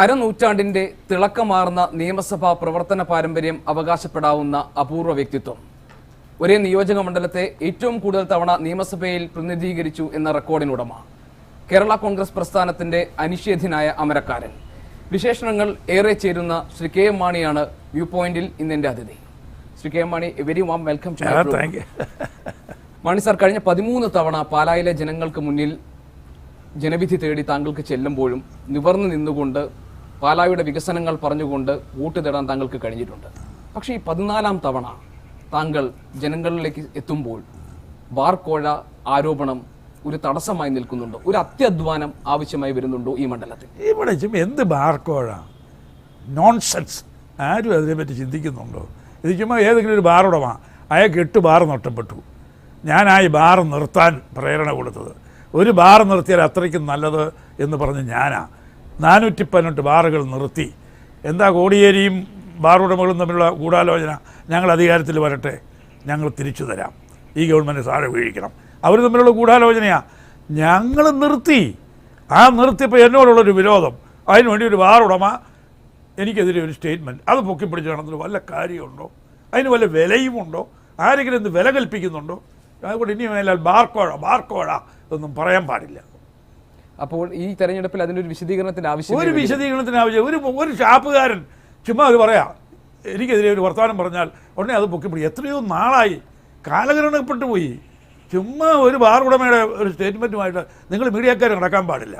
അരനൂറ്റാണ്ടിന്റെ തിളക്കമാർന്ന നിയമസഭാ പ്രവർത്തന പാരമ്പര്യം അവകാശപ്പെടാവുന്ന അപൂർവ വ്യക്തിത്വം. ഒരേ നിയോജക മണ്ഡലത്തെ ഏറ്റവും കൂടുതൽ തവണ നിയമസഭയിൽ പ്രതിനിധീകരിച്ചു എന്ന റെക്കോർഡിനുടമ. കേരള കോൺഗ്രസ് പ്രസ്ഥാനത്തിന്റെ അനിഷേധ്യനായ അമരക്കാരൻ. വിശേഷണങ്ങൾ ഏറെ ചേരുന്ന ശ്രീ കെ എം മാണിയാണ് വ്യൂ പോയിന്റിൽ ഇന്നെന്റെ അതിഥി. Shri K M Mani, very warm welcome. Mani sir, കഴിഞ്ഞ 13 തവണ പാലായിലെ ജനങ്ങൾക്ക് മുന്നിൽ ജനവിധി തേടി താങ്കൾക്ക് ചെല്ലുമ്പോഴും നിവർന്നു നിന്നുകൊണ്ട് പാലായുടെ വികസനങ്ങൾ പറഞ്ഞുകൊണ്ട് വോട്ട് തേടാൻ താങ്കൾക്ക് കഴിഞ്ഞിട്ടുണ്ട്. പക്ഷേ ഈ 14ാം തവണ താങ്കൾ ജനങ്ങളിലേക്ക് എത്തുമ്പോൾ ബാർക്കോഴ ആരോപണം ഒരു തടസ്സമായി നിൽക്കുന്നുണ്ടോ? ഒരു അത്യധ്വാനം ആവശ്യമായി വരുന്നുണ്ടോ ഈ മണ്ഡലത്തിൽ? ഇവിടെ എന്ത് ബാർക്കോഴ, നോൺസെൻസ്. ആരും അതിനെപ്പറ്റി ചിന്തിക്കുന്നുണ്ടോ? ഇത് ചുമ്മാ ഏതെങ്കിലും ഒരു ബാറുടമ അയാൾക്ക് 8 ബാർ നഷ്ടപ്പെട്ടു, ഞാനായി ബാർ നിർത്താൻ പ്രേരണ കൊടുത്തത്. ഒരു ബാർ നിർത്തിയാൽ അത്രയ്ക്കും നല്ലത് എന്ന് പറഞ്ഞ് ഞാനാ 418 ബാറുകൾ നിർത്തി. എന്താ കോടിയേരിയും ബാറുടമകളും തമ്മിലുള്ള ഗൂഢാലോചന? ഞങ്ങൾ അധികാരത്തിൽ വരട്ടെ, ഞങ്ങൾ തിരിച്ചു തരാം, ഈ ഗവൺമെൻറ് താഴെ വീഴിക്കണം. അവർ തമ്മിലുള്ള ഗൂഢാലോചനയാണ്. ഞങ്ങൾ നിർത്തി. ആ നിർത്തിയപ്പോൾ എന്നോടുള്ളൊരു വിരോധം, അതിനുവേണ്ടി ഒരു ബാറുടമ എനിക്കെതിരെ ഒരു സ്റ്റേറ്റ്മെൻറ്റ്, അത് പൊക്കിപ്പിടിച്ച് നടന്നതിന് വല്ല കാര്യമുണ്ടോ? അതിന് വല്ല വിലയുമുണ്ടോ? ആരെങ്കിലും എന്ത് വില കൽപ്പിക്കുന്നുണ്ടോ? അതുകൊണ്ട് ഇനി മേലാൽ ബാർക്കോഴ ഒന്നും പറയാൻ പാടില്ല. അപ്പോൾ ഈ തെരഞ്ഞെടുപ്പിൽ അതിനൊരു വിശദീകരണത്തിന് ആവശ്യം ഒരു ഷാപ്പുകാരൻ ചുമ്മാ അത് പറയാം, എനിക്കെതിരെ ഒരു വർത്തമാനം പറഞ്ഞാൽ ഉടനെ അത് പൊക്കിപ്പിടി. എത്രയോ നാളായി, കാലഘരണപ്പെട്ടു പോയി. ചുമ്മാ ഒരു ബാർ ഉടമയുടെ ഒരു സ്റ്റേറ്റ്മെൻറ്റുമായിട്ട് നിങ്ങൾ മീഡിയക്കാർ നടക്കാൻ പാടില്ല.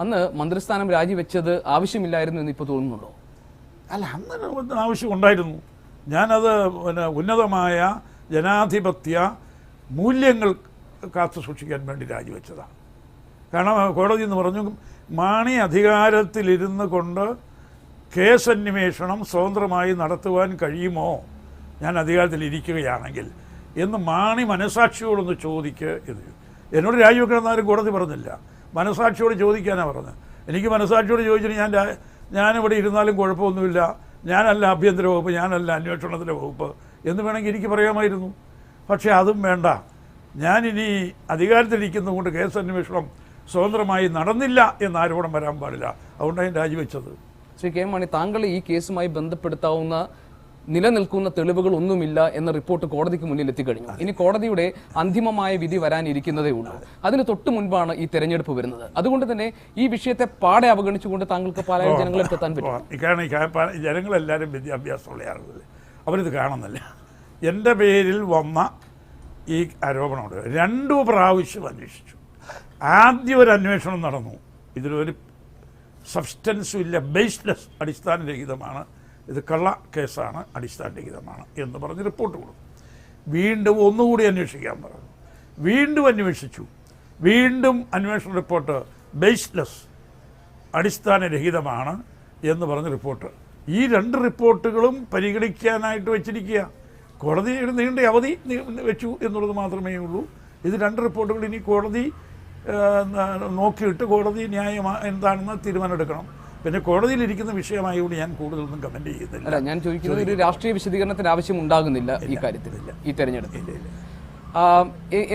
അന്ന് മന്ത്രിസ്ഥാനം രാജിവെച്ചത് ആവശ്യമില്ലായിരുന്നു എന്ന് ഇപ്പോൾ തോന്നുന്നുണ്ടോ? അല്ല, അന്ന് ആവശ്യം ഉണ്ടായിരുന്നു. ഞാനത് ഉന്നതമായ ജനാധിപത്യ മൂല്യങ്ങൾ കാത്തു സൂക്ഷിക്കാൻ വേണ്ടി രാജിവെച്ചതാണ്. കാരണം കോടതി എന്ന് പറഞ്ഞു, മാണി അധികാരത്തിലിരുന്ന് കൊണ്ട് കേസന്വേഷണം സ്വതന്ത്രമായി നടത്തുവാൻ കഴിയുമോ ഞാൻ അധികാരത്തിലിരിക്കുകയാണെങ്കിൽ എന്ന് മാണി മനസാക്ഷിയോടൊന്ന് ചോദിക്കുക. എന്നോട് രാജിവെക്കണമെന്നാരും കോടതി പറഞ്ഞില്ല, മനസാക്ഷിയോട് ചോദിക്കാനാണ് പറഞ്ഞത്. എനിക്ക് മനസാക്ഷിയോട് ചോദിച്ചിട്ട് ഞാനിവിടെ ഇരുന്നാലും കുഴപ്പമൊന്നുമില്ല, ഞാനല്ല ആഭ്യന്തര വകുപ്പ്, ഞാനല്ല അന്വേഷണത്തിൻ്റെ വകുപ്പ് എന്ന് വേണമെങ്കിൽ എനിക്ക് പറയാമായിരുന്നു. പക്ഷേ അതും വേണ്ട. ഞാനിനി അധികാരത്തിലിരിക്കുന്നതുകൊണ്ട് കേസന്വേഷണം സ്വതന്ത്രമായി നടന്നില്ല എന്ന ആരോപണം വരാൻ പാടില്ല. അതുകൊണ്ടാണ് ഞാൻ രാജിവെച്ചത്. ശ്രീ കെ മാണി, താങ്കൾ ഈ കേസുമായി ബന്ധപ്പെടുത്താവുന്ന നിലനിൽക്കുന്ന തെളിവുകൾ ഒന്നുമില്ല എന്ന റിപ്പോർട്ട് കോടതിക്ക് മുന്നിൽ എത്തിക്കഴിഞ്ഞു. ഇനി കോടതിയുടെ അന്തിമമായ വിധി വരാനിരിക്കുന്നതേ ഉള്ളൂ. അതിന് തൊട്ട് മുൻപാണ് ഈ തെരഞ്ഞെടുപ്പ് വരുന്നത്. അതുകൊണ്ട് തന്നെ ഈ വിഷയത്തെ പാടെ അവഗണിച്ചുകൊണ്ട് താങ്കൾക്ക് പാലായ ജനങ്ങളെ എത്താൻ പറ്റും. കാരണം ജനങ്ങളെല്ലാവരും വിദ്യാഭ്യാസമുള്ള ആളുകൾ, അവരിത് കാണുന്നില്ല. എൻ്റെ പേരിൽ വന്ന ഈ ആരോപണമുണ്ട്. 2 പ്രാവശ്യം അന്വേഷിച്ചു. ആദ്യം ഒരു അന്വേഷണം നടന്നു, ഇതിലൊരു സബ്സ്റ്റൻസും ഇല്ല, ബേസ്ലെസ്, അടിസ്ഥാനരഹിതമാണ്, ഇത് കള്ള കേസാണ്, അടിസ്ഥാനരഹിതമാണ് എന്ന് പറഞ്ഞ് റിപ്പോർട്ട് കൊടുത്തു. വീണ്ടും ഒന്നുകൂടി അന്വേഷിക്കാൻ പറഞ്ഞു. വീണ്ടും അന്വേഷിച്ചു. വീണ്ടും അന്വേഷണ റിപ്പോർട്ട് ബേസ്ലെസ്, അടിസ്ഥാനരഹിതമാണ് എന്ന് പറഞ്ഞ റിപ്പോർട്ട്. ഈ 2 റിപ്പോർട്ടുകളും പരിഗണിക്കാനായിട്ട് വെച്ചിരിക്കുക. കോടതി ഒരു നീണ്ട അവധി വെച്ചു എന്നുള്ളത് മാത്രമേ ഉള്ളൂ. ഇത് 2 റിപ്പോർട്ടുകൾ ഇനി കോടതി നോക്കിയിട്ട് കോടതി ന്യായം എന്താണെന്ന് തീരുമാനമെടുക്കണം. പിന്നെ കോടതിയിലിരിക്കുന്ന വിഷയമായതുകൊണ്ട് ഞാൻ കൂടുതലൊന്നും കമന്റ് ചെയ്യുന്നില്ല. ഞാൻ ചോദിക്കുന്നത് ഒരു രാഷ്ട്രീയ വിശദീകരണത്തിന് ആവശ്യം ഉണ്ടാകുന്നില്ല ഈ കാര്യത്തിൽ, ഈ തെരഞ്ഞെടുപ്പിൽ.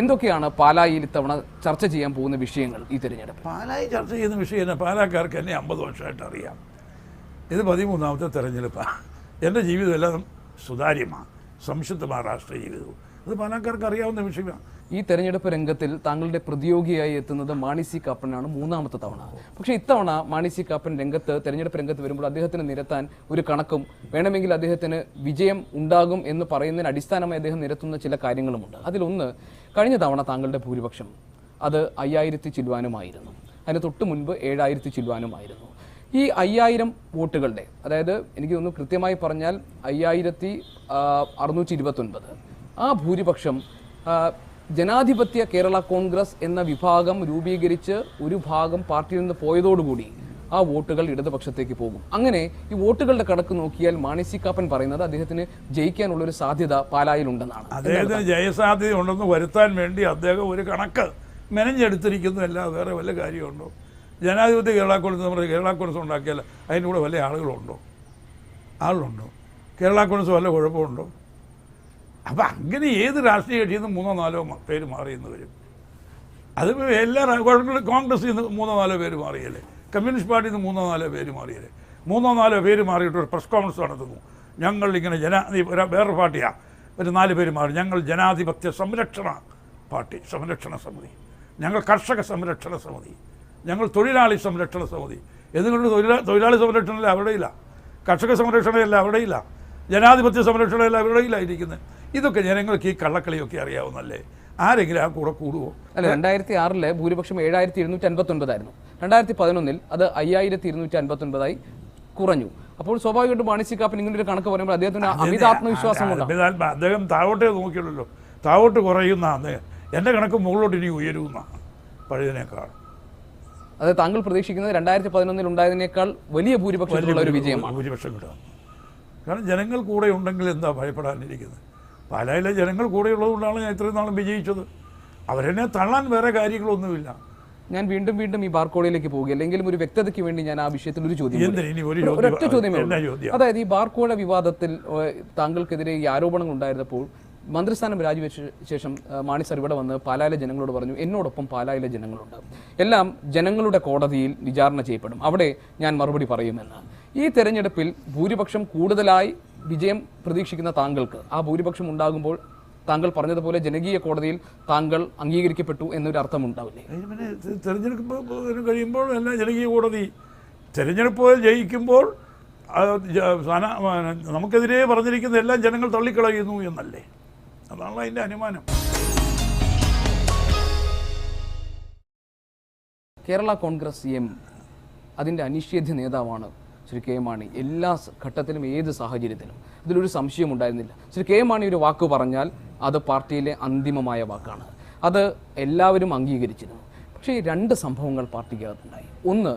എന്തൊക്കെയാണ് പാലായിൽ ഇത്തവണ ചർച്ച ചെയ്യാൻ പോകുന്ന വിഷയങ്ങൾ ഈ തെരഞ്ഞെടുപ്പ്? പാലായി ചർച്ച ചെയ്യുന്ന വിഷയം പാലാക്കാർക്ക് എന്നെ 50 വർഷമായിട്ട് അറിയാം. ഇത് 13ാമത്തെ തെരഞ്ഞെടുപ്പാണ്. എൻ്റെ ജീവിതം എല്ലാം സുതാര്യമാണ്, സംശുദ്ധമായ രാഷ്ട്രീയ ജീവിതവും. അത് പാലക്കാർക്ക് അറിയാവുന്ന വിഷയമാണ്. ഈ തെരഞ്ഞെടുപ്പ് രംഗത്തിൽ താങ്കളുടെ പ്രതിയോഗിയായി എത്തുന്നത് മാണി സി കാപ്പനാണ് 3ാമത്തെ തവണ. പക്ഷേ ഇത്തവണ മാണി സി കാപ്പൻ തെരഞ്ഞെടുപ്പ് രംഗത്ത് വരുമ്പോൾ അദ്ദേഹത്തിന് നിരത്താൻ ഒരു കണക്കും വേണമെങ്കിൽ അദ്ദേഹത്തിന് വിജയം ഉണ്ടാകും എന്ന് പറയുന്നതിന് അടിസ്ഥാനമായി അദ്ദേഹം നിരത്തുന്ന ചില കാര്യങ്ങളുമുണ്ട്. അതിലൊന്ന്, കഴിഞ്ഞ തവണ താങ്കളുടെ ഭൂരിപക്ഷം അത് 5000 ചില്ലുവാനുമായിരുന്നു. അതിന് തൊട്ട് മുൻപ് 7000 ചില്ലുവാനുമായിരുന്നു. ഈ 5000 വോട്ടുകളുടെ, അതായത് എനിക്ക് തോന്നുന്നു കൃത്യമായി പറഞ്ഞാൽ 5629, ആ ഭൂരിപക്ഷം ജനാധിപത്യ കേരള കോൺഗ്രസ് എന്ന വിഭാഗം രൂപീകരിച്ച് ഒരു ഭാഗം പാർട്ടിയിൽ നിന്ന് പോയതോടുകൂടി ആ വോട്ടുകൾ ഇടതുപക്ഷത്തേക്ക് പോകും. അങ്ങനെ ഈ വോട്ടുകളുടെ കണക്ക് നോക്കിയാൽ മാണി സി കാപ്പൻ പറയുന്നത് അദ്ദേഹത്തിന് ജയിക്കാനുള്ളൊരു സാധ്യത പാലായിലുണ്ടെന്നാണ്. അദ്ദേഹത്തിന് ജയസാധ്യത ഉണ്ടെന്ന് വരുത്താൻ വേണ്ടി അദ്ദേഹം ഒരു കണക്ക് മെനഞ്ഞെടുത്തിരിക്കുന്നതല്ല, വേറെ വല്ല കാര്യമുണ്ടോ? ജനാധിപത്യ കേരള കോൺഗ്രസ്, നമ്മുടെ കേരള കോൺഗ്രസ് ഉണ്ടാക്കിയാൽ അതിൻ്റെ കൂടെ വല്ല ആളുകളുണ്ടോ? കേരള കോൺഗ്രസ് വല്ല കുഴപ്പമുണ്ടോ? അപ്പം അങ്ങനെ ഏത് രാഷ്ട്രീയ കക്ഷിയിൽ നിന്ന് 3-4 പേര് മാറിയെന്ന് വരും. അത് എല്ലാ കോൺഗ്രസിൽ നിന്ന് 3-4 പേര് മാറിയല്ലേ. കമ്മ്യൂണിസ്റ്റ് പാർട്ടിയിൽ നിന്ന് 3-4 പേര് മാറിയത്. 3-4 പേര് മാറിയിട്ട് ഒരു പ്രസ് കോൺഫറൻസ് നടത്തുന്നു. ഞങ്ങൾ ഇങ്ങനെ വേറൊരു പാർട്ടിയാണ്, ഒരു 4 പേര് മാറി. ഞങ്ങൾ ജനാധിപത്യ സംരക്ഷണ പാർട്ടി, സംരക്ഷണ സമിതി, ഞങ്ങൾ കർഷക സംരക്ഷണ സമിതി, ഞങ്ങൾ തൊഴിലാളി സംരക്ഷണ സമിതി. എന്തുകൊണ്ട് തൊഴിലാളി സംരക്ഷണമല്ല അവരുടെയില്ല, കർഷക സംരക്ഷണമല്ല അവരുടെയില്ല, ജനാധിപത്യ സംരക്ഷണമല്ല അവരുടെയില്ല ഇരിക്കുന്നത്. ഇതൊക്കെ ജനങ്ങൾക്ക് ഈ കള്ളക്കളിയൊക്കെ അറിയാവുന്നല്ലേ? ആരെങ്കിലും ആ കൂടെ കൂടുവോ? അല്ല, 2006 ഭൂരിപക്ഷം 7759 ആയിരുന്നു. 2011 അത് 5259 കുറഞ്ഞു. അപ്പോൾ സ്വാഭാവികമായിട്ടും മാണി സി കാപ്പൻ ഇങ്ങനെ ഒരു കണക്ക് പറയുമ്പോൾ അദ്ദേഹത്തിന് അമിത ആത്മവിശ്വാസം കൊണ്ടാണ്. അദ്ദേഹം താഴോട്ടേ നോക്കിയുള്ളൂ, താഴോട്ട് കുറയുന്ന എൻ്റെ കണക്ക് മുകളിലോട്ട് ഇനി ഉയരുന്ന പഴയതിനേക്കാൾ. അത് താങ്കൾ പ്രതീക്ഷിക്കുന്നത് 2011 ഉണ്ടായതിനേക്കാൾ വലിയ ഭൂരിപക്ഷത്തിലുള്ള ഒരു വിജയമാണ്. ഭൂരിപക്ഷം കിട്ടാം. കാരണം ജനങ്ങൾ കൂടെ ഉണ്ടെങ്കിൽ എന്താ ഭയപ്പെടാനിരിക്കുന്നത്? പാലായിലെ ജനങ്ങൾ കൂടെയുള്ളതുകൊണ്ടാണ് ഞാൻ ഇത്രയും നാളും വിജയിച്ചത്. അവരെന്നെ തള്ളാൻ വേറെ കാര്യങ്ങളൊന്നുമില്ല. ഞാൻ വീണ്ടും വീണ്ടും ഈ ബാർക്കോഴയിലേക്ക് പോകുക, അല്ലെങ്കിൽ ഒരു വ്യക്തതയ്ക്ക് വേണ്ടി ഞാൻ ആ വിഷയത്തിൽ ഒരു ചോദ്യം, ഒരൊറ്റ ചോദ്യമേ, അതായത് ഈ ബാർക്കോഴ വിവാദത്തിൽ താങ്കൾക്കെതിരെ ഈ ആരോപണങ്ങൾ ഉണ്ടായിരുന്നപ്പോൾ മന്ത്രിസ്ഥാനം രാജിവെച്ച ശേഷം മാണി സാർ ഇവിടെ വന്ന് പാലായിലെ ജനങ്ങളോട് പറഞ്ഞു, എന്നോടൊപ്പം പാലായിലെ ജനങ്ങളുണ്ട്, എല്ലാം ജനങ്ങളുടെ കോടതിയിൽ വിചാരണ ചെയ്യപ്പെടും, അവിടെ ഞാൻ മറുപടി പറയുമെന്ന്. ഈ തെരഞ്ഞെടുപ്പിൽ ഭൂരിപക്ഷം കൂടുതലായി വിജയം പ്രതീക്ഷിക്കുന്ന താങ്കൾക്ക് ആ ഭൂരിപക്ഷം ഉണ്ടാകുമ്പോൾ താങ്കൾ പറഞ്ഞതുപോലെ ജനകീയ കോടതിയിൽ താങ്കൾ അംഗീകരിക്കപ്പെട്ടു എന്നൊരു അർത്ഥം ഉണ്ടാവില്ലേ? തെരഞ്ഞെടുപ്പ് കഴിയുമ്പോൾ അല്ല ജനകീയ കോടതി, തെരഞ്ഞെടുപ്പ് ജയിക്കുമ്പോൾ നമുക്കെതിരെ പറഞ്ഞിരിക്കുന്ന എല്ലാം ജനങ്ങൾ തള്ളിക്കളയുന്നു എന്നല്ലേ? അതാണ് അതിൻ്റെ അനുമാനം. കേരള കോൺഗ്രസ് എം അതിൻ്റെ അനിഷേധ്യ നേതാവാണ് ശ്രീ കെ മാണി. എല്ലാ ഘട്ടത്തിലും ഏത് സാഹചര്യത്തിലും ഇതിലൊരു സംശയം ഉണ്ടായിരുന്നില്ല. ശ്രീ കെ മാണി ഒരു വാക്ക് പറഞ്ഞാൽ അത് പാർട്ടിയിലെ അന്തിമമായ വാക്കാണ്, അത് എല്ലാവരും അംഗീകരിച്ചിരുന്നു. പക്ഷേ ഈ 2 സംഭവങ്ങൾ പാർട്ടിക്കകത്തുണ്ടായി. ഒന്ന്,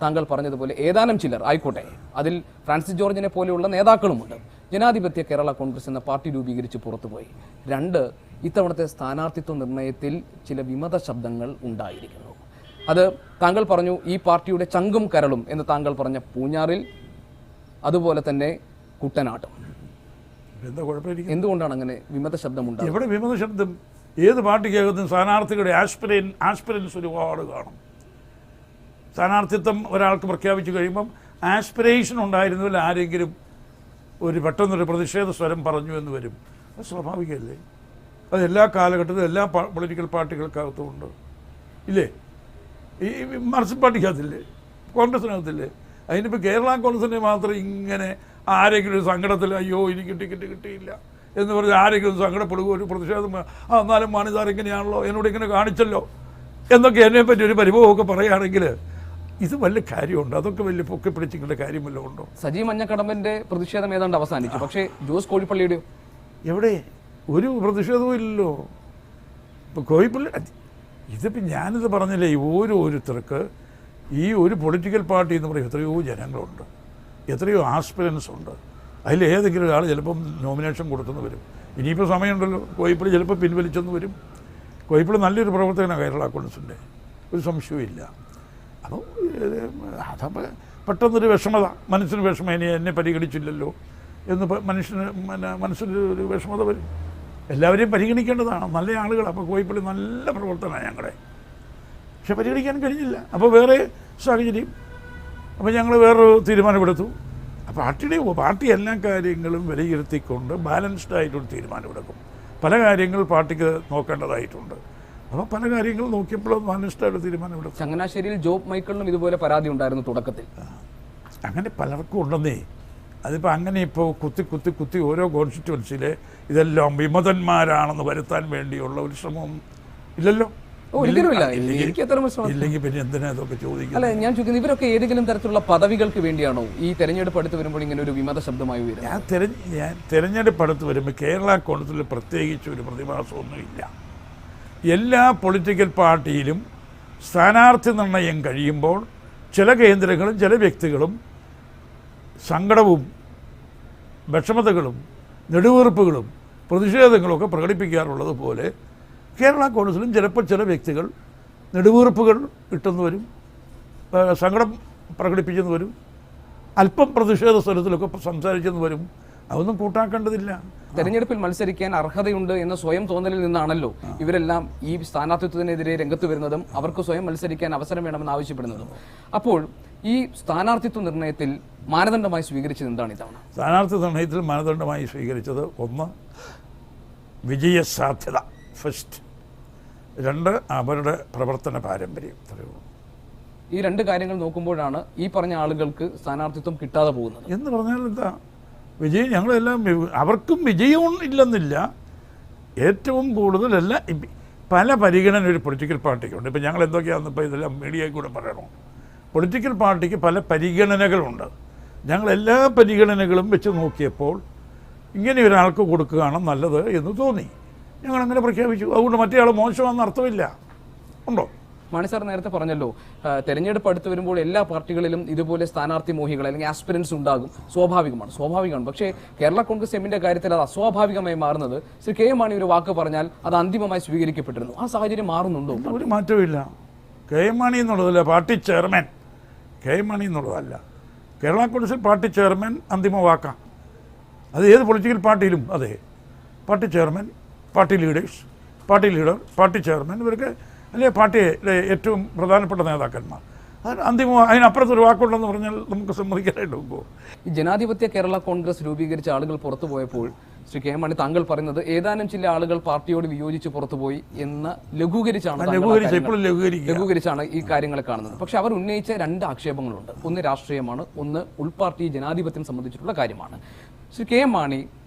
താങ്കൾ പറഞ്ഞതുപോലെ ഏതാനും ചിലർ ആയിക്കോട്ടെ, അതിൽ ഫ്രാൻസിസ് ജോർജിനെ പോലെയുള്ള നേതാക്കളുമുണ്ട്, ജനാധിപത്യ കേരള കോൺഗ്രസ് എന്ന പാർട്ടി രൂപീകരിച്ച് പുറത്തുപോയി. 2, ഇത്തവണത്തെ സ്ഥാനാർത്ഥിത്വ നിർണയത്തിൽ ചില വിമത ശബ്ദങ്ങൾ ഉണ്ടായിരിക്കുന്നു. അത് താങ്കൾ പറഞ്ഞു ഈ പാർട്ടിയുടെ ചങ്കും കരളും എന്ന് താങ്കൾ പറഞ്ഞ പൂഞ്ഞാറിൽ, അതുപോലെ തന്നെ കുട്ടനാട്ടും. എന്താ കുഴപ്പമില്ല? എന്തുകൊണ്ടാണ് അങ്ങനെ വിമത ശബ്ദം ഉണ്ടാകുന്നത്? എവിടെ വിമത ശബ്ദം? ഏത് പാർട്ടിക്കകത്തും സ്ഥാനാർത്ഥികളുടെ ആസ്പിരൻസ് ഒരുപാട് കാണും. സ്ഥാനാർത്ഥിത്വം ഒരാൾക്ക് പ്രഖ്യാപിച്ചു കഴിയുമ്പം ആസ്പിറേഷൻ ഉണ്ടായിരുന്നതിൽ ആരെങ്കിലും ഒരു പെട്ടെന്നൊരു പ്രതിഷേധ സ്വരം പറഞ്ഞു എന്ന് വരും. അത് സ്വാഭാവികമല്ലേ? അത് എല്ലാ കാലഘട്ടത്തിലും എല്ലാ പൊളിറ്റിക്കൽ പാർട്ടികൾക്കകത്തുമുണ്ട് ഇല്ലേ? ഈ മാർക്സിസ്റ്റ് പാർട്ടിക്കകത്തില്ലേ, കോൺഗ്രസിനകത്തില്ലേ? അതിനിപ്പോൾ കേരള കോൺഗ്രസിനെ മാത്രം ഇങ്ങനെ ആരെങ്കിലും ഒരു സങ്കടത്തിൽ അയ്യോ എനിക്ക് ടിക്കറ്റ് കിട്ടിയില്ല എന്ന് പറഞ്ഞ് ആരെങ്കിലും സങ്കടപ്പെടുക, ഒരു പ്രതിഷേധം, എന്നാലും മാണി സാർ ഇങ്ങനെയാണല്ലോ, എന്നോട് ഇങ്ങനെ കാണിച്ചല്ലോ എന്നൊക്കെ എന്നെപ്പറ്റി ഒരു പരിഭവമൊക്കെ പറയുകയാണെങ്കിൽ ഇത് വലിയ കാര്യമുണ്ട്? അതൊക്കെ വലിയ പൊക്കി പിടിച്ചിട്ടുള്ള കാര്യം വല്ലതും ഉണ്ടോ? സജി മഞ്ഞക്കടമ്പന്റെ പ്രതിഷേധം ഏതാണ്ട് അവസാനിച്ചു, പക്ഷേ ജോസ് കോഴിപ്പള്ളിയുടെ എവിടെ ഒരു പ്രതിഷേധവും ഇല്ലല്ലോ. ഇപ്പോൾ കോഴിപ്പള്ളി ഇതിപ്പോൾ ഞാനിത് പറഞ്ഞില്ലേ, ഓരോരുത്തർക്ക് ഈ ഒരു പൊളിറ്റിക്കൽ പാർട്ടി എന്ന് പറയും എത്രയോ ജനങ്ങളുണ്ട്, എത്രയോ ആസ്പിരൻസ് ഉണ്ട്. അതിലേതെങ്കിലും ഒരാൾ ചിലപ്പം നോമിനേഷൻ കൊടുത്തെന്ന് വരും. ഇനിയിപ്പോൾ സമയമുണ്ടല്ലോ, കോഴിപ്പള്ളി ചിലപ്പോൾ പിൻവലിച്ചെന്ന് വരും. കോഴിപ്പള്ളി നല്ലൊരു പ്രവർത്തകനാണ് കേരള കോൺഗ്രസിൻ്റെ, ഒരു സംശയവും ഇല്ല. അപ്പോൾ അതപ്പോൾ പെട്ടെന്നൊരു വിഷമത, മനസ്സിന് വിഷമം, എന്നെ പരിഗണിച്ചില്ലല്ലോ എന്ന് മനസ്സിനൊരു വിഷമത വരും. എല്ലാവരെയും പരിഗണിക്കേണ്ടതാണ്, നല്ല ആളുകൾ. അപ്പോൾ കോഴിപ്പള്ളി നല്ല പ്രവർത്തനമാണ് ഞങ്ങളുടെ, പക്ഷെ പരിഗണിക്കാൻ കഴിഞ്ഞില്ല. അപ്പോൾ വേറെ സാഹചര്യം, അപ്പോൾ ഞങ്ങൾ വേറൊരു തീരുമാനമെടുത്തു. അപ്പോൾ പാർട്ടി എല്ലാ കാര്യങ്ങളും വിലയിരുത്തിക്കൊണ്ട് ബാലൻസ്ഡ് ആയിട്ടൊരു തീരുമാനമെടുക്കും. പല കാര്യങ്ങൾ പാർട്ടിക്ക് നോക്കേണ്ടതായിട്ടുണ്ട്. അപ്പോൾ പല കാര്യങ്ങളും നോക്കിയപ്പോഴും ബാലൻസ്ഡായിട്ട് തീരുമാനമെടുക്കും. ചങ്ങനാശ്ശേരിയിൽ ജോബ് മൈക്കിളിനും ഇതുപോലെ പരാതി ഉണ്ടായിരുന്നു തുടക്കത്തിൽ. അങ്ങനെ പലർക്കും ഉണ്ടെന്നേ. അതിപ്പോൾ അങ്ങനെ ഇപ്പോൾ കുത്തി ഓരോ കോൺസ്റ്റിറ്റ്യുവൻസിയിലെ ഇതെല്ലാം വിമതന്മാരാണെന്ന് വരുത്താൻ വേണ്ടിയുള്ള ഒരു ശ്രമം ഇല്ലല്ലോ. ഇല്ലെങ്കിൽ പിന്നെ എന്തിനാ ഇതൊക്കെ ചോദിക്കുന്നത്? അല്ല, ഞാൻ ചോദിക്കുന്നത് ഇവരൊക്കെ ഏതെങ്കിലും തരത്തിലുള്ള പദവികൾക്ക് വേണ്ടിയാണോ ഈ തെരഞ്ഞെടുപ്പ് അടുത്ത് വരുമ്പോൾ ഇങ്ങനെ ഒരു വിമത ശബ്ദമായി വരുന്നത്? ഞാൻ തെരഞ്ഞെടുപ്പ് അടുത്ത് വരുമ്പോൾ കേരള കോൺഗ്രസിൽ പ്രത്യേകിച്ച് ഒരു പ്രതിഭാസമൊന്നുമില്ല. എല്ലാ പൊളിറ്റിക്കൽ പാർട്ടിയിലും സ്ഥാനാർത്ഥി നിർണയം കഴിയുമ്പോൾ ചില കേന്ദ്രങ്ങളും ചില വ്യക്തികളും സങ്കടവും വിഷമതകളും നെടുവീർപ്പുകളും പ്രതിഷേധങ്ങളൊക്കെ പ്രകടിപ്പിക്കാറുള്ളത് പോലെ കേരള കോൺഗ്രസിലും ചിലപ്പോൾ ചില വ്യക്തികൾ നെടുവീർപ്പുകൾ ഇട്ടെന്ന് വരും, സങ്കടം പ്രകടിപ്പിച്ചെന്ന് വരും, അല്പം പ്രതിഷേധ സ്വരത്തിലൊക്കെ സംസാരിച്ചെന്ന് വരും. അതൊന്നും കൂട്ടാക്കേണ്ടതില്ല. തെരഞ്ഞെടുപ്പിൽ മത്സരിക്കാൻ അർഹതയുണ്ട് എന്ന സ്വയം തോന്നലിൽ നിന്നാണല്ലോ ഇവരെല്ലാം ഈ സ്ഥാനാർത്ഥിത്വത്തിനെതിരെ രംഗത്ത് വരുന്നതും അവർക്ക് സ്വയം മത്സരിക്കാൻ അവസരം വേണമെന്ന് ആവശ്യപ്പെടുന്നതും. അപ്പോൾ ഈ സ്ഥാനാർത്ഥിത്വ നിർണയത്തിൽ മാനദണ്ഡമായി സ്വീകരിച്ചത് എന്താണ് ഇത്തവണ? സ്ഥാനാർത്ഥി നിർണയത്തിൽ മാനദണ്ഡമായി സ്വീകരിച്ചത് ഒന്ന്, വിജയസാധ്യത ഫസ്റ്റ്, രണ്ട്, അവരുടെ പ്രവർത്തന പാരമ്പര്യം. ഇത്രയേ ഉള്ളൂ. ഈ രണ്ട് കാര്യങ്ങൾ നോക്കുമ്പോഴാണ് ഈ പറഞ്ഞ ആളുകൾക്ക് സ്ഥാനാർത്ഥിത്വം കിട്ടാതെ പോകുന്നത്. എന്ന് പറഞ്ഞാൽ എന്താ, വിജയം ഞങ്ങളെല്ലാം അവർക്കും വിജയവും ഇല്ലെന്നില്ല. ഏറ്റവും കൂടുതലല്ല പല പരിഗണന ഒരു പൊളിറ്റിക്കൽ പാർട്ടിക്കുണ്ട്. ഇപ്പം ഞങ്ങൾ എന്തൊക്കെയാണെന്ന് ഇപ്പോൾ ഇതെല്ലാം മീഡിയയിൽ കൂടെ പറയണോ. പൊളിറ്റിക്കൽ പാർട്ടിക്ക് പല പരിഗണനകളുണ്ട്. ഞങ്ങളെല്ലാ പരിഗണനകളും വെച്ച് നോക്കിയപ്പോൾ ഇങ്ങനെ ഒരാൾക്ക് കൊടുക്കുകയാണ് നല്ലത് എന്ന് തോന്നി. ഞങ്ങളങ്ങനെ പ്രഖ്യാപിച്ചു. അതുകൊണ്ട് മറ്റേ ആൾ മോശമാണെന്ന് അർത്ഥമില്ല. ഉണ്ടോ? മാണി സാർ നേരത്തെ പറഞ്ഞല്ലോ, തെരഞ്ഞെടുപ്പ് അടുത്ത് വരുമ്പോൾ എല്ലാ പാർട്ടികളിലും ഇതുപോലെ സ്ഥാനാർത്ഥി മോഹികൾ അല്ലെങ്കിൽ ആസ്പിരൻസ് ഉണ്ടാകും. സ്വാഭാവികമാണ്. പക്ഷേ കേരള കോൺഗ്രസ് എമ്മിന്റെ കാര്യത്തിൽ അത് അസ്വാഭാവികമായി മാറുന്നത് ശ്രീ കെ എം മാണി ഒരു വാക്ക് പറഞ്ഞാൽ അത് അന്തിമമായി സ്വീകരിക്കപ്പെട്ടിരുന്നു. ആ സാഹചര്യം മാറുന്നുണ്ടോ? ഒരു മാറ്റമില്ല. കെ എം മാണി എന്നുള്ളതല്ല party chairman. K M Mani എന്നുള്ളതല്ല. കേരള കോൺഗ്രസിൽ പാർട്ടി ചെയർമാൻ അന്തിമ വാക്കാണ്. അത് ഏത് പൊളിറ്റിക്കൽ പാർട്ടിയിലും അതെ. Party chairman, party leaders, party leader, party chairman, ഇവർക്ക് അല്ലെ പാർട്ടിയിലെ ഏറ്റവും പ്രധാനപ്പെട്ട നേതാക്കന്മാർ. അത് അന്തിമ അതിനപ്പുറത്തൊരു വാക്കുണ്ടെന്ന് പറഞ്ഞാൽ നമുക്ക് സമ്മതിക്കാനായിട്ട് പോകുമോ? ഈ ജനാധിപത്യ കേരള കോൺഗ്രസ് രൂപീകരിച്ച ആളുകൾ പുറത്തു പോയപ്പോൾ ശ്രീ കെ എം മാണി താങ്കൾ പറയുന്നത് ഏതാനും ചില ആളുകൾ പാർട്ടിയോട് വിയോജിച്ച് പുറത്തുപോയി എന്ന് ലഘൂകരിച്ചാണ് ഈ കാര്യങ്ങളെ കാണുന്നത്. പക്ഷെ അവർ ഉന്നയിച്ച രണ്ട് ആക്ഷേപങ്ങളുണ്ട്. ഒന്ന് രാഷ്ട്രീയമാണ്, ഒന്ന് ഉൾപാർട്ടി ജനാധിപത്യം സംബന്ധിച്ചിട്ടുള്ള കാര്യമാണ്. ശ്രീ കെ എം മാണി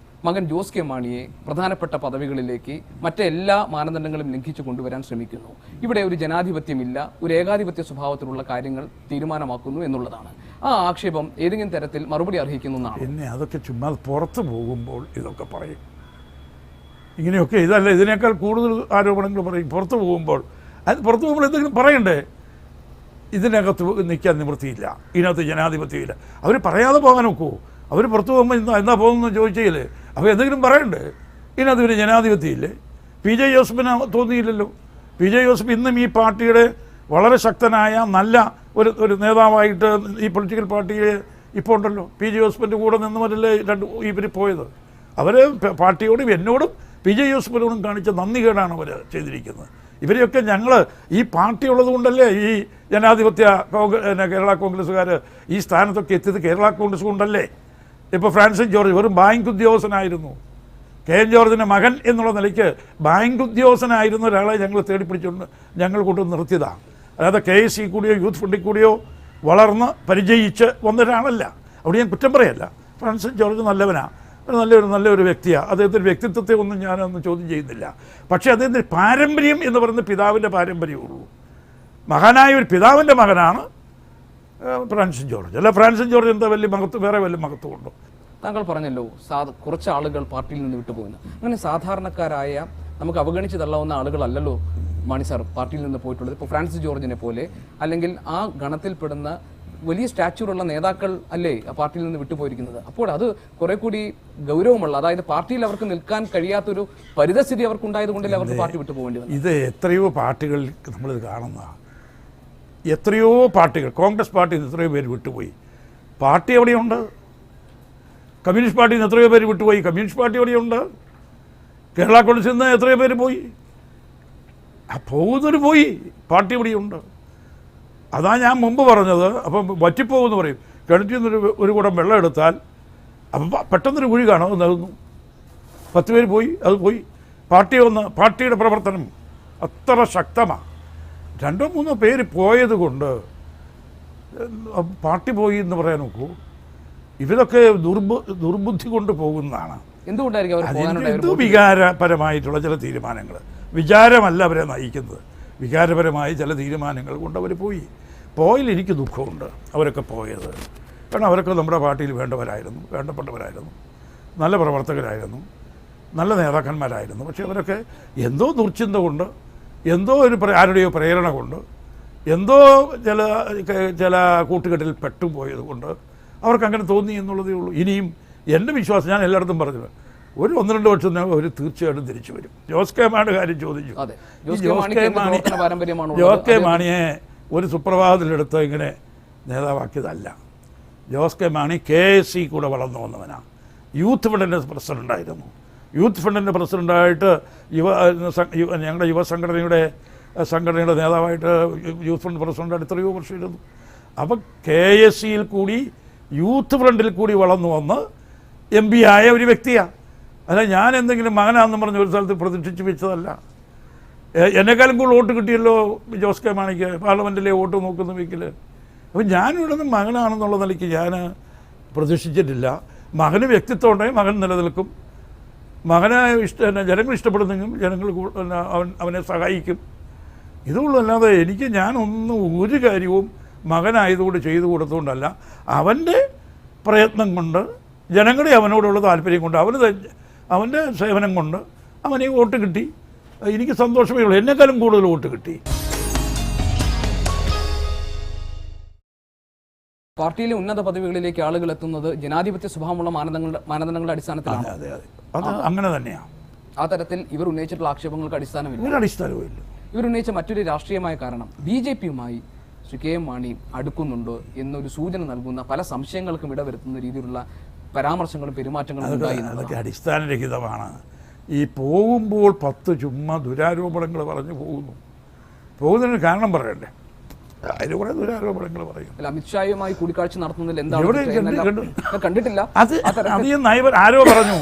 മകൻ ജോസ് കെ മാണിയെ പ്രധാനപ്പെട്ട പദവികളിലേക്ക് മറ്റെല്ലാ മാനദണ്ഡങ്ങളും ലംഘിച്ചു കൊണ്ടുവരാൻ ശ്രമിക്കുന്നു. ഇവിടെ ഒരു ജനാധിപത്യമില്ല, ഒരു ഏകാധിപത്യ സ്വഭാവത്തിലുള്ള കാര്യങ്ങൾ തീരുമാനമാക്കുന്നു എന്നുള്ളതാണ്. ആ ആക്ഷേപം ഏതെങ്കിലും തരത്തിൽ മറുപടി അർഹിക്കുന്നതാണ്. പിന്നെ അതൊക്കെ ചുമ്മാ പുറത്ത് പോകുമ്പോൾ ഇതൊക്കെ പറയും. ഇങ്ങനെയൊക്കെ ഇതല്ല, ഇതിനേക്കാൾ കൂടുതൽ ആരോപണങ്ങൾ പറയും പുറത്ത് പോകുമ്പോൾ. അത് പുറത്ത് പോകുമ്പോൾ എന്തെങ്കിലും പറയണ്ടേ? ഇതിനകത്ത് നിൽക്കാൻ നിവൃത്തിയില്ല, ഇതിനകത്ത് ജനാധിപത്യമില്ല. അവർ പറയാതെ പോകാൻ നോക്കുമോ? അവർ പുറത്ത് പോകുമ്പോൾ എന്താ പോകുന്നതെന്ന് ചോദിച്ചില്ലേ? അപ്പോൾ എന്തെങ്കിലും പറയണ്ടേ? ഇതിനകത്ത് പിന്നെ ജനാധിപത്യമില്ലേ? പി ജെ ജോസഫിന് തോന്നിയില്ലല്ലോ. പി ജെ ജോസഫ് ഇന്നും ഈ പാർട്ടിയുടെ വളരെ ശക്തനായ നല്ല ഒരു നേതാവായിട്ട് ഈ പൊളിറ്റിക്കൽ പാർട്ടിയിൽ ഇപ്പോൾ ഉണ്ടല്ലോ. പി ജെ ജോസഫിൻ്റെ കൂടെ നിന്നുമല്ലേ ഇവർ പോയത്. അവർ പാർട്ടിയോടും എന്നോടും പി ജെ ജോസഫിനോടും കാണിച്ച നന്ദികേടാണ് അവർ ചെയ്തിരിക്കുന്നത്. ഇവരെയൊക്കെ ഞങ്ങൾ ഈ പാർട്ടി ഉള്ളത് കൊണ്ടല്ലേ ഈ ജനാധിപത്യ കേരള കോൺഗ്രസ്സുകാർ ഈ സ്ഥാനത്തൊക്കെ എത്തിയത് കേരള കോൺഗ്രസ് കൊണ്ടല്ലേ. ഇപ്പോൾ ഫ്രാൻസിസ് ജോർജ് വെറും ബാങ്ക് ഉദ്യോഗസ്ഥനായിരുന്നു. കെ എൻ ജോർജിൻ്റെ മകൻ എന്നുള്ള നിലയ്ക്ക് ബാങ്ക് ഉദ്യോഗസ്ഥനായിരുന്ന ഒരാളെ ഞങ്ങൾ തേടിപ്പിടിച്ചുകൊണ്ട് ഞങ്ങൾ കൊണ്ടുവന്ന് നിർത്തിയതാണ്. അല്ലാതെ KSC കൂടിയോ യൂത്ത് ഫണ്ടിൽ കൂടിയോ വളർന്ന് പരിചയിച്ച് വന്നൊരാളല്ല. അവിടെ ഞാൻ കുറ്റം പറയല്ല. ഫ്രാൻസിസ് ജോർജ് നല്ലവനാണ്, നല്ലൊരു വ്യക്തിയാണ്. അദ്ദേഹത്തിൻ്റെ വ്യക്തിത്വത്തെ ഒന്നും ഞാനൊന്നും ചോദ്യം ചെയ്യുന്നില്ല. പക്ഷേ അദ്ദേഹത്തിൻ്റെ പാരമ്പര്യം എന്ന് പറയുന്നത് പിതാവിൻ്റെ പാരമ്പര്യമുള്ളൂ. മഹാനായ ഒരു പിതാവിൻ്റെ മകനാണ് ഫ്രാൻസിസ് ജോർജ്. അല്ല ഫ്രാൻസിസ് ജോർജ് എന്താ വലിയ മഹത്വം, വേറെ വലിയ മഹത്വമുണ്ടോ? താങ്കൾ പറഞ്ഞല്ലോ കുറച്ച് ആളുകൾ പാർട്ടിയിൽ നിന്ന് വിട്ടുപോകുന്നു. അങ്ങനെ സാധാരണക്കാരായ നമുക്ക് അവഗണിച്ച് തള്ളാവുന്ന ആളുകളല്ലല്ലോ മാണി സാർ പാർട്ടിയിൽ നിന്ന് പോയിട്ടുള്ളത്. ഇപ്പോൾ ഫ്രാൻസിസ് ജോർജിനെ പോലെ അല്ലെങ്കിൽ ആ ഗണത്തിൽപ്പെടുന്ന വലിയ സ്റ്റാച്യൂറുള്ള നേതാക്കൾ അല്ലേ ആ പാർട്ടിയിൽ നിന്ന് വിട്ടുപോയിരിക്കുന്നത്. അപ്പോൾ അത് കുറെ കൂടി ഗൗരവമുള്ള, അതായത് പാർട്ടിയിൽ അവർക്ക് നിൽക്കാൻ കഴിയാത്തൊരു പരിതസ്ഥിതി അവർക്കുണ്ടായത് കൊണ്ടല്ലേ അവർക്ക് പാർട്ടി വിട്ടുപോകേണ്ടി വന്നത്. ഇത് എത്രയോ പാർട്ടികളിൽ നമ്മളിത് കാണുന്നതാണ്. എത്രയോ പാർട്ടികൾ, കോൺഗ്രസ് പാർട്ടിയിൽ നിന്ന് എത്രയോ പേര് വിട്ടുപോയി. പാർട്ടി എവിടെയുണ്ട്? കമ്മ്യൂണിസ്റ്റ് പാർട്ടിയിൽ നിന്ന് എത്രയോ പേര് വിട്ടുപോയി. കമ്മ്യൂണിസ്റ്റ് പാർട്ടി എവിടെയുണ്ട്? കേരള കോൺഗ്രസിൽ നിന്ന് എത്രയോ പേര് പോയി. ആ പോകുന്നവർ പോയി, പാർട്ടി എവിടെയുണ്ട്? അതാ ഞാൻ മുമ്പ് പറഞ്ഞത്. അപ്പം വറ്റിപ്പോകുമെന്ന് പറയും. കിണറ്റിൽ നിന്നൊരു ഒരു കുടം വെള്ളം എടുത്താൽ അപ്പം പെട്ടെന്നൊരു കുഴി കാണും, അത് നൽകുന്നു. 10 പേര് പോയി, അത് പോയി. പാർട്ടിയുടെ പ്രവർത്തനം അത്ര ശക്തമാണ്. 2-3 പേര് പോയത് കൊണ്ട് പാർട്ടി പോയി എന്ന് പറയാൻ നോക്കൂ. ഇവരൊക്കെ ദുർബുദ്ധി കൊണ്ട് പോകുന്നതാണ്. എന്തുകൊണ്ടായിരിക്കും വികാരപരമായിട്ടുള്ള ചില തീരുമാനങ്ങൾ, വിചാരമല്ല അവരെ നയിക്കുന്നത്. വികാരപരമായ ചില തീരുമാനങ്ങൾ കൊണ്ട് അവർ പോയിൽ എനിക്ക് ദുഃഖമുണ്ട് അവരൊക്കെ പോയത്. കാരണം അവരൊക്കെ നമ്മുടെ പാർട്ടിയിൽ വേണ്ടപ്പെട്ടവരായിരുന്നു, നല്ല പ്രവർത്തകരായിരുന്നു, നല്ല നേതാക്കന്മാരായിരുന്നു. പക്ഷേ അവരൊക്കെ എന്തോ ദുർചിന്ത കൊണ്ട്, എന്തോ ആരുടെയോ പ്രേരണ കൊണ്ട്, എന്തോ ചില കൂട്ടുകെട്ടിൽ പെട്ടുപോയത് കൊണ്ട് അവർക്കങ്ങനെ തോന്നി എന്നുള്ളതേ ഉള്ളൂ. ഇനിയും എൻ്റെ വിശ്വാസം, ഞാൻ എല്ലായിടത്തും പറഞ്ഞത്, 1-2 വർഷം അവർ തീർച്ചയായിട്ടും തിരിച്ചു വരും. ജോസ് കെ മാണിയുടെ കാര്യം ചോദിച്ചു. ജോസ് കെ മാണിയെ ഒരു സുപ്രഭാതത്തിലെടുത്ത് ഇങ്ങനെ നേതാവാക്കിയതല്ല. ജോസ് കെ മാണി KSC കൂടെ വളർന്നു വന്നവനാണ്. യൂത്ത് ഫണ്ടിൻ്റെ പ്രസിഡൻ്റായിരുന്നു. യൂത്ത് ഫണ്ടിൻ്റെ പ്രസിഡൻ്റായിട്ട് ഞങ്ങളുടെ സംഘടനയുടെ നേതാവായിട്ട് യൂത്ത് ഫണ്ട് പ്രസിഡൻ്റായിട്ട് എത്രയോ വർഷം ഇരുന്നു. അപ്പം KSCയിൽ കൂടി യൂത്ത് ഫ്രണ്ടിൽ കൂടി വളർന്നു വന്ന് MP ആയ ഒരു വ്യക്തിയാണ്. അല്ല ഞാൻ എന്തെങ്കിലും മകനാണെന്ന് പറഞ്ഞ് ഒരു സ്ഥലത്ത് പ്രതീക്ഷിച്ച് വെച്ചതല്ല. എന്നെക്കാളും കൂടുതൽ വോട്ട് കിട്ടിയല്ലോ ജോസ് കെ മാണിക്ക് പാർലമെൻറ്റിലെ വോട്ട് നോക്കുന്ന വീക്കിൽ. അപ്പം ഞാനിവിടെ നിന്ന് മകനാണെന്നുള്ള നിലയ്ക്ക് ഞാൻ പ്രതീക്ഷിച്ചിട്ടില്ല. മകന് വ്യക്തിത്വം ഉണ്ടെങ്കിൽ മകൻ നിലനിൽക്കും. മകനെ ജനങ്ങൾ ഇഷ്ടപ്പെടുന്നെങ്കിൽ ജനങ്ങൾ അവനെ സഹായിക്കും. ഇതുള്ളൂ. അല്ലാതെ എനിക്ക് ഞാനൊന്നും ഒരു കാര്യവും മകനായതുകൊണ്ട് ചെയ്തു കൊടുത്തുകൊണ്ടല്ല, അവൻ്റെ പ്രയത്നം കൊണ്ട് ജനങ്ങളെ അവനോടുള്ള താല്പര്യം കൊണ്ട് അവൻ്റെ സേവനം കൊണ്ട് അവനെ വോട്ട് കിട്ടി. എനിക്ക് സന്തോഷമേ ഉള്ളൂ. എന്നെക്കാളും കൂടുതൽ വോട്ട് കിട്ടി. പാർട്ടിയിലെ ഉന്നത പദവികളിലേക്ക് ആളുകൾ എത്തുന്നത് ജനാധിപത്യ സ്വഭാവമുള്ള മാനദണ്ഡങ്ങളുടെ അടിസ്ഥാനത്തിലാണ്. അതെ, അത് അങ്ങനെ തന്നെയാണ്. ആ തരത്തിൽ ഇവർ ഉന്നയിച്ചിട്ടുള്ള ആക്ഷേപങ്ങൾക്ക് അടിസ്ഥാനമില്ല. ഒരു അടിസ്ഥാനവുമില്ല. ഇവർ ഉന്നയിച്ച മറ്റൊരു രാഷ്ട്രീയമായ കാരണം BJPയുമായി ശ്രീ KM മാണി അടുക്കുന്നുണ്ടോ എന്നൊരു സൂചന നൽകുന്ന പല സംശയങ്ങൾക്കും ഇടവരുത്തുന്ന രീതിയിലുള്ള പരാമർശങ്ങളും പെരുമാറ്റങ്ങളും ഉണ്ടായി. അതൊക്കെ അടിസ്ഥാനരഹിതമാണ്. ഈ പോകുമ്പോൾ 10 ചുമ്മാ ദുരാരോപണങ്ങൾ പറഞ്ഞു പോകുന്നതിന് കാരണം പറയണ്ടേ? അതിന് കുറേ ദുരാരോപണങ്ങൾ പറയും. അല്ല, അമിത്ഷായുമായി കൂടിക്കാഴ്ച നടത്തുന്നതിൽ എന്താണ് കണ്ടിട്ടില്ല. അത് ആരോ പറഞ്ഞു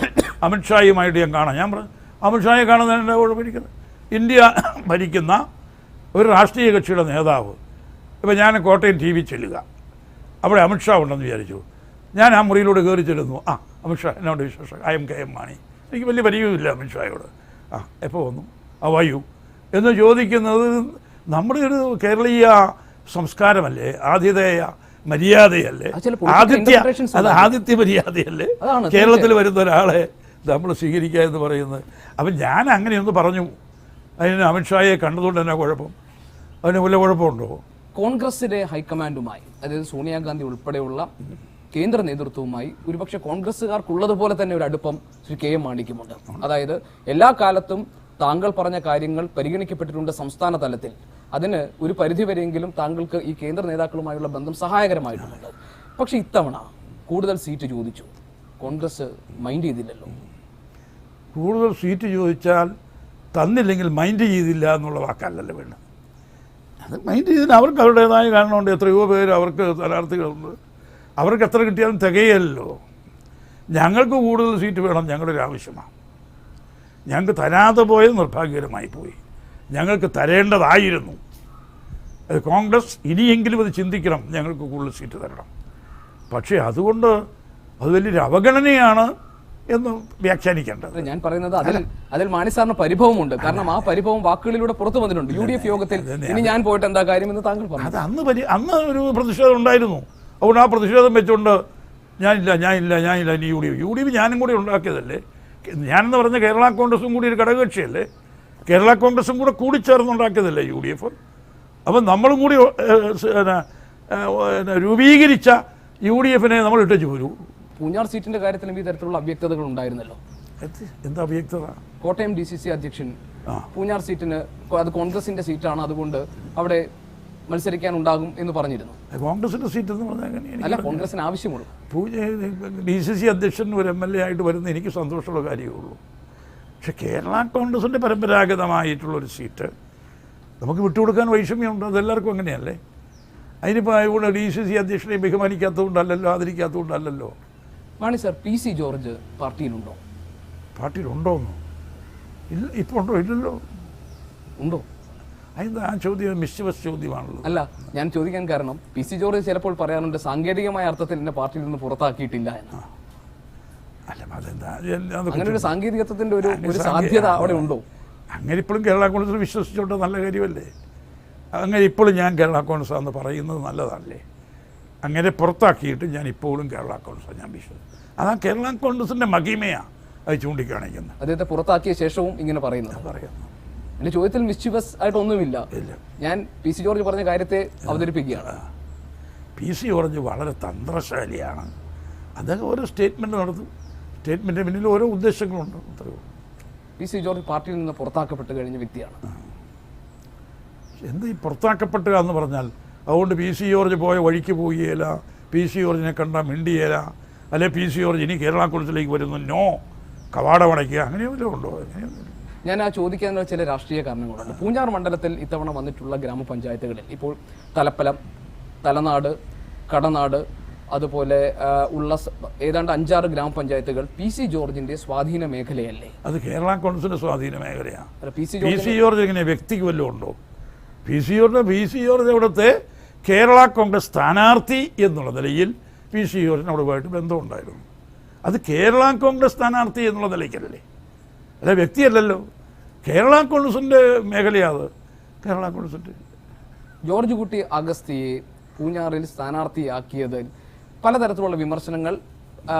അമിത്ഷായുമായിട്ട് ഞാൻ കാണാം. ഞാൻ പറഞ്ഞു അമിത്ഷായെ കാണുന്നതിൻ്റെ കുഴപ്പമിരിക്കുന്നത്. ഇന്ത്യ ഭരിക്കുന്ന ഒരു രാഷ്ട്രീയ കക്ഷിയുടെ നേതാവ്. ഇപ്പം ഞാൻ കോട്ടയം TV ചെല്ലുക, അവിടെ അമിത്ഷാ ഉണ്ടെന്ന് വിചാരിച്ചു. ഞാൻ ആ മുറിയിലൂടെ കയറി ചെല്ലുന്നു. അമിത്ഷാ എന്നോട് വിശേഷം KM മാണി. എനിക്ക് വലിയ പരിചയമില്ല അമിത്ഷായോട്. എപ്പോൾ വന്നു, വായു എന്ന് ചോദിക്കുന്നത് നമ്മുടെ ഒരു കേരളീയ സംസ്കാരമല്ലേ, ആതിഥേയ മര്യാദയല്ലേ, ആതിഥ്യ മര്യാദയല്ലേ കേരളത്തിൽ വരുന്ന ഒരാളെ നമ്മൾ സ്വീകരിക്കുക എന്ന് പറയുന്നത്. അപ്പം ഞാൻ അങ്ങനെയൊന്ന് പറഞ്ഞു. അതിന് അമിത്ഷായെ കണ്ടതുകൊണ്ട് തന്നെ കുഴപ്പം? അതിന് വല്ല കുഴപ്പമുണ്ടോ? കോൺഗ്രസിലെ ഹൈക്കമാൻഡുമായി, അതായത് സോണിയാഗാന്ധി ഉൾപ്പെടെയുള്ള കേന്ദ്ര നേതൃത്വവുമായി ഒരുപക്ഷെ കോൺഗ്രസ്സുകാർക്കുള്ളതുപോലെ തന്നെ ഒരു അടുപ്പം ശ്രീ KM മാണിക്കുമുണ്ട്. അതായത് എല്ലാ കാലത്തും താങ്കൾ പറഞ്ഞ കാര്യങ്ങൾ പരിഗണിക്കപ്പെട്ടിട്ടുണ്ട് സംസ്ഥാന തലത്തിൽ. അതിന് ഒരു പരിധിവരെയെങ്കിലും താങ്കൾക്ക് ഈ കേന്ദ്ര നേതാക്കളുമായുള്ള ബന്ധം സഹായകരമായിട്ടുണ്ട്. പക്ഷെ ഇത്തവണ കൂടുതൽ സീറ്റ് ചോദിച്ചു, കോൺഗ്രസ് മൈൻഡ് ചെയ്തില്ലല്ലോ. കൂടുതൽ സീറ്റ് ചോദിച്ചാൽ തന്നില്ലെങ്കിൽ മൈൻഡ് ചെയ്തില്ല എന്നുള്ള വാക്കല്ലല്ലോ വേണം. അത് മൈൻഡ് ചെയ്തതിന് അവർക്ക് അവരുടേതായ കാരണമുണ്ട്. എത്രയോ പേര് അവർക്ക് സ്ഥാനാർത്ഥികളുണ്ട്. അവർക്ക് എത്ര കിട്ടിയാലും തികയല്ലോ. ഞങ്ങൾക്ക് കൂടുതൽ സീറ്റ് വേണം, ഞങ്ങളുടെ ഒരു ആവശ്യമാണ്. ഞങ്ങൾക്ക് തരാതെ പോയത് നിർഭാഗ്യകരമായി പോയി. ഞങ്ങൾക്ക് തരേണ്ടതായിരുന്നു. കോൺഗ്രസ് ഇനിയെങ്കിലും അത് ചിന്തിക്കണം, ഞങ്ങൾക്ക് കൂടുതൽ സീറ്റ് തരണം. പക്ഷേ അതുകൊണ്ട് അത് വലിയൊരു അവഗണനയാണ് എന്ന് വ്യാഖ്യാനിക്കേണ്ടത്. ഞാൻ പറയുന്നത് അതിൽ മാണി സാറിന് പരിഭവമുണ്ട്. കാരണം ആ പരിഭവം വാക്കുകളിലൂടെ പുറത്തു വന്നിട്ടുണ്ട്. UDF യോഗത്തിൽ ഇനി ഞാൻ പോയിട്ട് എന്താ കാര്യമെന്ന് താങ്കൾ പറഞ്ഞു. അത് അന്ന് ഒരു പ്രതിഷേധം ഉണ്ടായിരുന്നു. അതുകൊണ്ട് ആ പ്രതിഷേധം വെച്ചുകൊണ്ട് ഞാനില്ല ഇനി UDF ഞാനും കൂടി ഉണ്ടാക്കിയതല്ലേ. ഞാനെന്ന് പറഞ്ഞ കേരള കോൺഗ്രസും കൂടി ഒരു ഘടകകക്ഷിയല്ലേ. കേരള കോൺഗ്രസും കൂടെ കൂടിച്ചേർന്നുണ്ടാക്കിയതല്ലേ UDF. അപ്പം നമ്മളും കൂടി രൂപീകരിച്ച UDFനെ നമ്മൾ ഇട്ടു പോരൂ. പൂഞ്ഞാർ സീറ്റിന്റെ കാര്യത്തിലും ഈ തരത്തിലുള്ള അവ്യക്തതകൾ ഉണ്ടായിരുന്നല്ലോ. എന്താ അവ്യക്തത? കോട്ടയം DCC അധ്യക്ഷൻ പൂഞ്ഞാർ സീറ്റിന് അത് കോൺഗ്രസിന്റെ സീറ്റാണ്, അതുകൊണ്ട് അവിടെ മത്സരിക്കാൻ ഉണ്ടാകും എന്ന് പറഞ്ഞിരുന്നു. കോൺഗ്രസിന്റെ സീറ്റ് എന്ന് പറഞ്ഞാൽ അല്ല, കോൺഗ്രസിന് ആവശ്യമുള്ളൂ. DCC അധ്യക്ഷൻ ഒരു MLA ആയിട്ട് വരുന്ന എനിക്ക് സന്തോഷമുള്ള കാര്യമേ ഉള്ളൂ. പക്ഷെ കേരള കോൺഗ്രസിൻ്റെ പരമ്പരാഗതമായിട്ടുള്ളൊരു സീറ്റ് നമുക്ക് വിട്ടുകൊടുക്കാൻ വൈഷമ്യമുണ്ട്. അതെല്ലാവർക്കും അങ്ങനെയല്ലേ. അതിനിപ്പോൾ ഇവിടെ DCC അധ്യക്ഷനെ ബഹുമാനിക്കാത്തതുകൊണ്ടല്ലല്ലോ, ആദരിക്കാത്തതുകൊണ്ടല്ലല്ലോ. മാണി സാർ, PC ജോർജ് പാർട്ടിയിലുണ്ടോ? പാർട്ടിയിലുണ്ടോന്നോ? ഇല്ല. ഇപ്പോൾ ഉണ്ടോ? ഇല്ലല്ലോ. ഉണ്ടോ? അതിൻ്റെ ആ ചോദ്യം മിസ്ചിവസ് ചോദ്യമാണല്ലോ. അല്ല, ഞാൻ ചോദിക്കാൻ കാരണം PC ജോർജ് ചിലപ്പോൾ പറയാറുണ്ട് സാങ്കേതികമായ അർത്ഥത്തിൽ എന്നെ പാർട്ടിയിൽ നിന്ന് പുറത്താക്കിയിട്ടില്ല എന്ന്. അല്ല, അതെന്താ അങ്ങനെ ഒരു സാങ്കേതികത്വത്തിന്റെ ഒരു സാധ്യത അവിടെ ഉണ്ടോ? അങ്ങനെ ഇപ്പോഴും കേരള കോൺഗ്രസ് വിശ്വസിച്ചോണ്ട് നല്ല കാര്യമല്ലേ. അങ്ങനെ ഇപ്പോഴും ഞാൻ കേരള കോൺഗ്രസ് എന്ന് പറയുന്നത് നല്ലതല്ലേ. അങ്ങനെ പുറത്താക്കിയിട്ട് ഞാൻ ഇപ്പോഴും കേരള കോൺഗ്രസ് ഞാൻ വിശ്വസിച്ചു. അതാ കേരള കോൺഗ്രസിൻ്റെ മഹിമയാണ് അത് ചൂണ്ടിക്കാണിക്കുന്നത്. അദ്ദേഹത്തെ പുറത്താക്കിയ ശേഷവും ഇങ്ങനെ പറയുന്നു. എൻ്റെ ചോദ്യത്തിൽ മിസ്ചിവസ് ആയിട്ടൊന്നുമില്ല. ഞാൻ PC ജോർജ് പറഞ്ഞ കാര്യത്തെ അവതരിപ്പിക്കുകയാണ്. PC ജോർജ് വളരെ തന്ത്രശാലിയാണ്. അദ്ദേഹം ഓരോ സ്റ്റേറ്റ്മെൻറ്റ് നടത്തും. സ്റ്റേറ്റ്മെൻറ്റിന് പിന്നിൽ ഓരോ ഉദ്ദേശങ്ങളുണ്ട്. അത്രയോ. PC ജോർജ് പാർട്ടിയിൽ നിന്ന് പുറത്താക്കപ്പെട്ട് കഴിഞ്ഞ വ്യക്തിയാണ്. എന്ത് ഈ പുറത്താക്കപ്പെടുക എന്ന് പറഞ്ഞാൽ അതുകൊണ്ട് PC ജോർജ് പോയ വഴിക്ക് പോവുകയില്ല, PC ജോർജിനെ കണ്ടാൽ മിണ്ടിയേല, അല്ലെ പി സി ജോർജ് ഇനി കേരള കോൺഗ്രസിലേക്ക് വരുന്നു, നോ കവാടമടയ്ക്കുക, അങ്ങനെയൊന്നും ഉണ്ടോ? അങ്ങനെയൊന്നും. ഞാൻ ആ ചോദിക്കാനുള്ള ചില രാഷ്ട്രീയ കാരണങ്ങളുണ്ട്. പൂഞ്ഞാർ മണ്ഡലത്തിൽ ഇത്തവണ വന്നിട്ടുള്ള ഗ്രാമപഞ്ചായത്തുകളിൽ ഇപ്പോൾ തലപ്പലം, തലനാട്, കടനാട്, അതുപോലെ ഉള്ള ഏതാണ്ട് 5-6 ഗ്രാമപഞ്ചായത്തുകൾ പി സി ജോർജിന്റെ സ്വാധീന മേഖലയല്ലേ? അത് കേരള കോൺഗ്രസിന്റെ സ്വാധീന മേഖലയാണ്. പി സി ജോർജ് എങ്ങനെ വ്യക്തിക്ക് വല്ലതും ഉണ്ടോ? പി സി ജോർജ് അവിടുത്തെ കേരള കോൺഗ്രസ് സ്ഥാനാർത്ഥി എന്നുള്ള നിലയിൽ പി സി ജോർജിന് അവിടുമായിട്ട് ബന്ധമുണ്ടായിരുന്നു. അത് കേരള കോൺഗ്രസ് സ്ഥാനാർത്ഥി എന്നുള്ള നിലയ്ക്കല്ലേ, അല്ല വ്യക്തിയല്ലല്ലോ. കേരള കോൺഗ്രസിന്റെ മേഖലയാണ് കേരള കോൺഗ്രസിന്റെ. ജോർജ് കുട്ടി അഗസ്തിയെ പൂഞ്ഞാറിൽ സ്ഥാനാർത്ഥിയാക്കിയതിൽ പലതരത്തിലുള്ള വിമർശനങ്ങൾ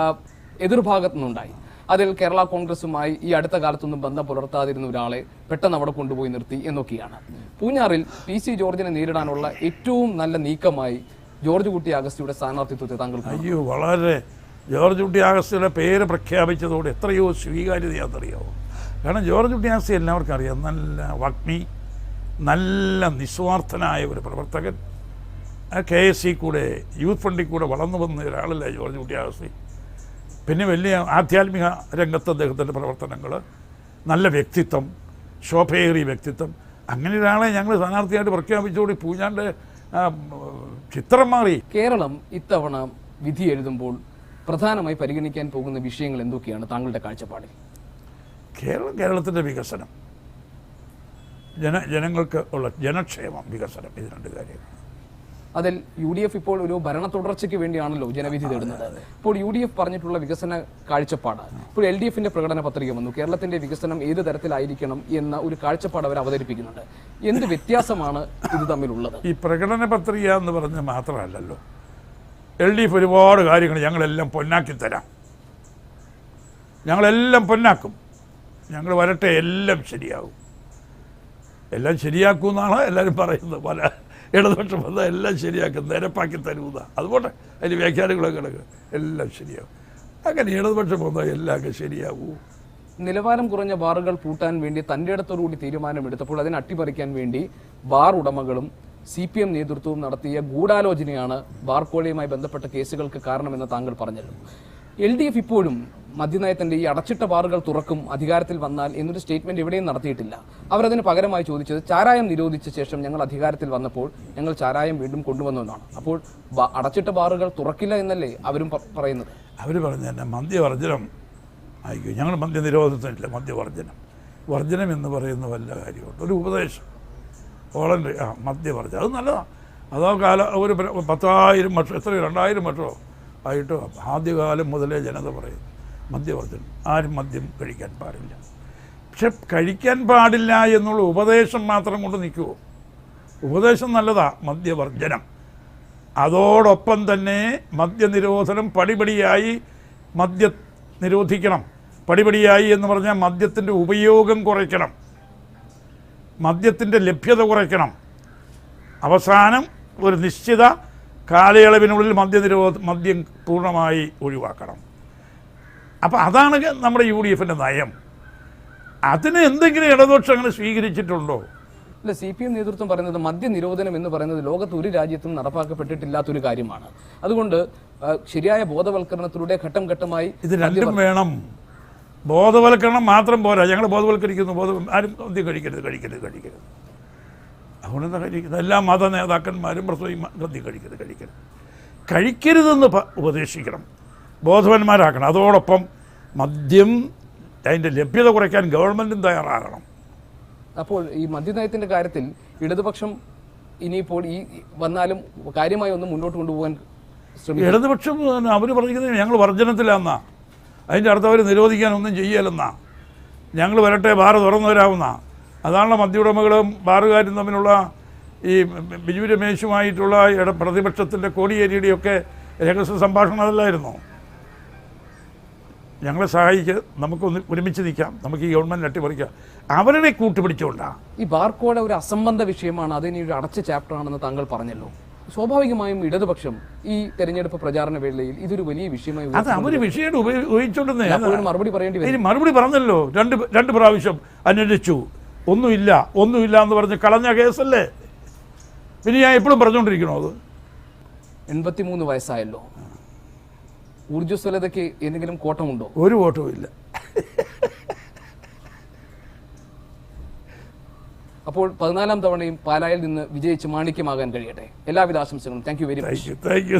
എതിർഭാഗത്തു നിന്നുണ്ടായി. അതിൽ കേരള കോൺഗ്രസുമായി ഈ അടുത്ത കാലത്തൊന്നും ബന്ധം പുലർത്താതിരുന്ന ഒരാളെ പെട്ടെന്ന് അവിടെ കൊണ്ടുപോയി നിർത്തി എന്നൊക്കെയാണ്. പൂഞ്ഞാറിൽ പി സി ജോർജിനെ നേരിടാനുള്ള ഏറ്റവും നല്ല നീക്കമായി ജോർജ് കുട്ടി അഗസ്തിയുടെ സ്ഥാനാർത്ഥിത്വത്തെ താങ്കൾ? അയ്യോ, വളരെ ജോർജ് കുട്ടി അഗസ്തിയുടെ പേര് പ്രഖ്യാപിച്ചതോടെ എത്രയോ സ്വീകാര്യതയാണെന്നറിയാമോ? കാരണം ജോർജ് കുട്ടി അഗസ്തി എല്ലാവർക്കും അറിയാം, നല്ല വാഗ്മി, നല്ല നിസ്വാർത്ഥനായ ഒരു പ്രവർത്തകൻ. KSC കൂടെ യൂത്ത് ഫണ്ടിൽ കൂടെ വളർന്നു വന്ന ഒരാളല്ല ജോർജ് കുട്ടി അഗസ്തി. പിന്നെ വലിയ ആധ്യാത്മിക രംഗത്ത് അദ്ദേഹത്തിൻ്റെ പ്രവർത്തനങ്ങൾ, നല്ല വ്യക്തിത്വം, ശോഭയേറിയ വ്യക്തിത്വം. അങ്ങനെ ഒരാളെ ഞങ്ങൾ സ്ഥാനാർത്ഥിയായിട്ട് പ്രഖ്യാപിച്ചുകൂടി പൂഞ്ഞാറിൻ്റെ ചിത്രം മാറി. കേരളം ഇത്തവണ വിധി എഴുതുമ്പോൾ പ്രധാനമായി പരിഗണിക്കാൻ പോകുന്ന വിഷയങ്ങൾ എന്തൊക്കെയാണ് താങ്കളുടെ കാഴ്ചപ്പാടിൽ? കേരളത്തിൻ്റെ വികസനം, ജനങ്ങൾക്ക് ഉള്ള ജനക്ഷേമം, വികസനം, ഇത് 2 കാര്യങ്ങൾ. അതിൽ UDF ഇപ്പോൾ ഒരു ഭരണ തുടർച്ചയ്ക്ക് വേണ്ടിയാണല്ലോ ജനവിധി തേടുന്നത്. ഇപ്പോൾ UDF പറഞ്ഞിട്ടുള്ള വികസന കാഴ്ചപ്പാട്, ഇപ്പോൾ LDFന്റെ പ്രകടന പത്രിക വന്നു. കേരളത്തിന്റെ വികസനം ഏത് തരത്തിലായിരിക്കണം എന്ന ഒരു കാഴ്ചപ്പാട് അവർ അവതരിപ്പിക്കുന്നുണ്ട്. എന്ത് വ്യത്യാസമാണ് ഇത് തമ്മിലുള്ളത്? ഈ പ്രകടന പത്രിക എന്ന് പറഞ്ഞ് മാത്രമല്ലല്ലോ, LDF ഒരുപാട് കാര്യങ്ങൾ ഞങ്ങളെല്ലാം പൊന്നാക്കി തരാം, ഞങ്ങളെല്ലാം പൊന്നാക്കും, ഞങ്ങൾ വരട്ടെ, എല്ലാം ശരിയാകും, എല്ലാം ശരിയാക്കുമെന്നാണ് എല്ലാവരും പറയുന്നത്. പല ഇടതുപക്ഷം വന്നാൽ എല്ലാം ശരിയാക്കും, നിരപ്പാക്കി തരുന്ന, അതുപോലെ അതിന് വ്യാഖ്യാനങ്ങളൊക്കെ കിടക്കുക, എല്ലാം ശരിയാകും. അങ്ങനെ ഇടതുപക്ഷം വന്നാൽ എല്ലാം ശരിയാകൂ. നിലവാരം കുറഞ്ഞ ബാറുകൾ പൂട്ടാൻ വേണ്ടി തൻ്റെ ഇടത്തോടുകൂടി തീരുമാനമെടുത്തപ്പോൾ അതിനെ അട്ടിമറിക്കാൻ വേണ്ടി ബാർ ഉടമകളും CPM നേതൃത്വവും നടത്തിയ ഗൂഢാലോചനയാണ് ബാർക്കോഴയുമായി ബന്ധപ്പെട്ട കേസുകൾക്ക് കാരണമെന്ന് താങ്കൾ പറഞ്ഞല്ലോ. LDF ഇപ്പോഴും മദ്യനയത്തിന്റെ ഈ അടച്ചിട്ട ബാറുകൾ തുറക്കും അധികാരത്തിൽ വന്നാൽ എന്നൊരു സ്റ്റേറ്റ്മെന്റ് എവിടെയും നടത്തിയിട്ടില്ല. അവരതിന് പകരമായി ചോദിച്ചത് ചാരായം നിരോധിച്ച ശേഷം ഞങ്ങൾ അധികാരത്തിൽ വന്നപ്പോൾ ഞങ്ങൾ ചാരായം വീണ്ടും കൊണ്ടുവന്നതാണ്. അപ്പോൾ അടച്ചിട്ട ബാറുകൾ തുറക്കില്ല എന്നല്ലേ അവരും പറയുന്നത്? അവർ പറഞ്ഞ തന്നെ മദ്യവർജനം ആയിക്കോ, ഞങ്ങൾ മദ്യനിരോധനത്തിനില്ല, മദ്യവർജനം. വർജനം എന്ന് പറയുന്ന വല്ല കാര്യമുണ്ട്, ഒരു ഉപദേശം, വോളണ്ടറി മദ്യവർജനം, അത് നല്ലതാണ്. അതോ ഒരു 10,000 വർഷം, എത്ര 2,000 വർഷമോ ആയിട്ട് ആദ്യകാലം മുതലേ ജനത പറയും മദ്യവർജനം, ആരും മദ്യം കഴിക്കാൻ പാടില്ല. പക്ഷെ കഴിക്കാൻ പാടില്ല എന്നുള്ള ഉപദേശം മാത്രം കൊണ്ട് നിൽക്കുമോ? ഉപദേശം നല്ലതാ, മദ്യവർജനം. അതോടൊപ്പം തന്നെ മദ്യനിരോധനം പടിപടിയായി നിരോധിക്കണം. പടിപടിയായി എന്ന് പറഞ്ഞാൽ മദ്യത്തിൻ്റെ ഉപയോഗം കുറയ്ക്കണം, മദ്യത്തിൻ്റെ ലഭ്യത കുറയ്ക്കണം. അവസാനം ഒരു നിശ്ചിത കാലയളവിനുള്ളിൽ മദ്യം പൂർണ്ണമായി ഒഴിവാക്കണം. അപ്പോൾ അതാണ് നമ്മുടെ UDFൻ്റെ നയം. അതിന് എന്തെങ്കിലും ഇടതുപക്ഷം അങ്ങനെ സ്വീകരിച്ചിട്ടുണ്ടോ? അല്ല, CPM നേതൃത്വം പറയുന്നത് മദ്യനിരോധനം എന്ന് പറയുന്നത് ലോകത്ത് ഒരു രാജ്യത്തും നടപ്പാക്കപ്പെട്ടിട്ടില്ലാത്തൊരു കാര്യമാണ്. അതുകൊണ്ട് ശരിയായ ബോധവൽക്കരണത്തിലൂടെ ഘട്ടം ഘട്ടമായി ഇത് രണ്ടും വേണം. ബോധവൽക്കരണം മാത്രം പോരാ, ഞങ്ങൾ ബോധവൽക്കരിക്കുന്നു, ആരും മദ്യം കഴിക്കരുത്. അതുകൊണ്ടെന്താ കഴിക്കുന്നത്? എല്ലാ മത നേതാക്കന്മാരും മദ്യം കഴിക്കരുതെന്ന് ഉപദേശിക്കണം, ബോധവാന്മാരാക്കണം. അതോടൊപ്പം മദ്യം അതിൻ്റെ ലഭ്യത കുറയ്ക്കാൻ ഗവൺമെൻറ്റും തയ്യാറാകണം. അപ്പോൾ ഈ മദ്യനയത്തിൻ്റെ കാര്യത്തിൽ ഇടതുപക്ഷം ഇനിയിപ്പോൾ ഈ വന്നാലും കാര്യമായി ഒന്നും മുന്നോട്ട് കൊണ്ടുപോകാൻ ശ്രമിക്കും. ഇടതുപക്ഷം അവർ പറഞ്ഞിരിക്കുന്നത് ഞങ്ങൾ വർജനത്തിലാന്നാ, അതിൻ്റെ അടുത്ത് അവർ നിരോധിക്കാനൊന്നും ചെയ്യലെന്നാ, ഞങ്ങൾ വരട്ടെ, ബാറ് തുറന്നു തരാവുന്ന. അതാണല്ലോ മദ്യഉടമകളും ബാറുകാരും തമ്മിലുള്ള ഈ ബിജു രമേശുമായിട്ടുള്ള പ്രതിപക്ഷത്തിൻ്റെ കോടിയേരിയുടെയൊക്കെ രഹസ്യ സംഭാഷണം അതല്ലായിരുന്നു. ഞങ്ങളെ സഹായിക്ക്, നമുക്കൊന്ന് ഒരുമിച്ച് നിൽക്കാം, നമുക്ക് ഈ ഗവൺമെൻറ് അട്ടിമറിക്കാം, അവരുടെ കൂട്ടുപിടിച്ചുകൊണ്ടാണ്. ഈ ബാർക്കോഡ് ഒരു അസംബന്ധ വിഷയമാണ്, അതിന് ഒരു അടച്ച ചാപ്റ്ററാണെന്ന് താങ്കൾ പറഞ്ഞല്ലോ. സ്വാഭാവികമായും ഇടതുപക്ഷം ഈ തെരഞ്ഞെടുപ്പ് പ്രചാരണ വേളയിൽ ഇതൊരു വലിയ വിഷയമായി അത് അവർ വിഷയം ഉപയോഗിച്ചോണ്ടെന്നേ മറുപടി പറയേണ്ടി വരും. മറുപടി പറഞ്ഞല്ലോ, രണ്ട് പ്രാവശ്യം അന്വേഷിച്ചു, ഒന്നുമില്ല എന്ന് പറഞ്ഞ് കളഞ്ഞ കേസല്ലേ. പിന്നെ ഞാൻ എപ്പോഴും പറഞ്ഞുകൊണ്ടിരിക്കണോ? അത് 83 വയസ്സായല്ലോ. ഊർജ്ജസ്വലതയ്ക്ക് എന്തെങ്കിലും കോട്ടമുണ്ടോ? ഒരു വോട്ടും ഇല്ല. അപ്പോൾ 14ാം തവണയും പാലായിൽ നിന്ന് വിജയിച്ച് മാണിക്യമാകാൻ കഴിയട്ടെ. എല്ലാവിധ ആശംസകളും. Thank you very much. Thank you.